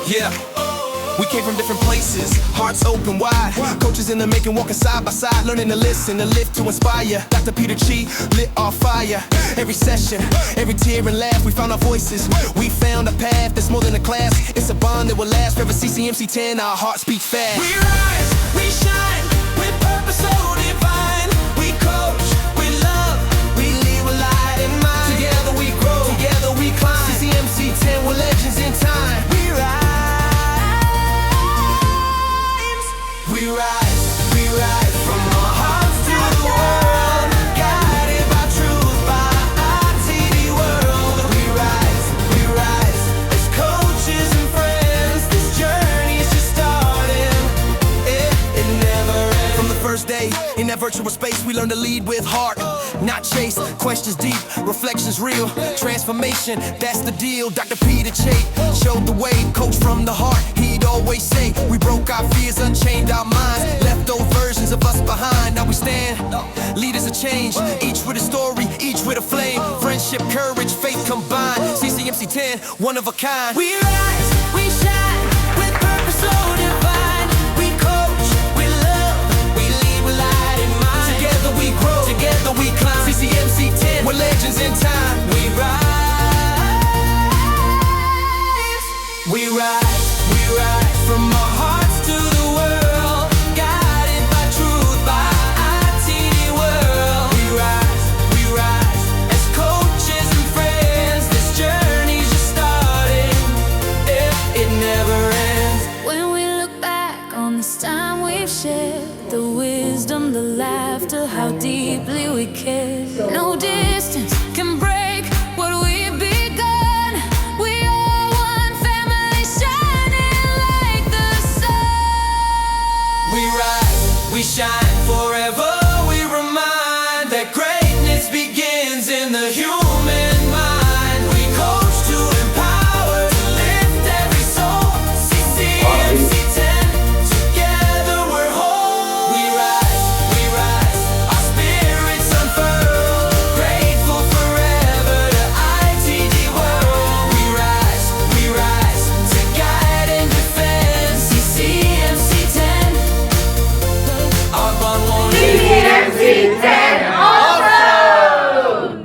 Yeah. We came from different places, hearts open wide. Coaches in the making, walking side by side, learning to listen, to live to inspire. Dr. Peter Chi lit our fire. Every session, every tear and laugh, we found our voices. We found a path that's more than a class. It's a bond that will last forever. CCMC10, our hearts beat fast. We rise, we shine, with purpose so divine. We coach, we love, we lead with light in mind. Together we grow, together we climb. CCMC10, we're legends in time. We rise, we rise from our hearts to the world, guided by truth, by our TV world. We rise as coaches and friends. This journey's just starting, it never ends. From the first day in that virtual space, we learned to lead with heart, not chase. Questions deep, reflections real. Transformation, that's the deal. Dr. Peter Chi showed the way, coach from the heart. He'd always say, we broke our fears, unchained our minds, left those versions of us behind. Now we stand, leaders of change, each with a story, each with a flame. Friendship, courage, faith combined. CCMC10, one of a kind. We rise, we shine, with purpose so divine. We coach, we love, we lead with light in mind. Together we grow, together we climb. CCMC10, we're legends in time. We rise from our hearts to the world, guided by truth, by our TV world. We rise as coaches and friends. This journey's just starting, it never ends. When we look back on this time we've shared, the wisdom, the laughter, how deeply we care. No distance can break what we've begun. We are one family, shining like the sun. We rise, we shine.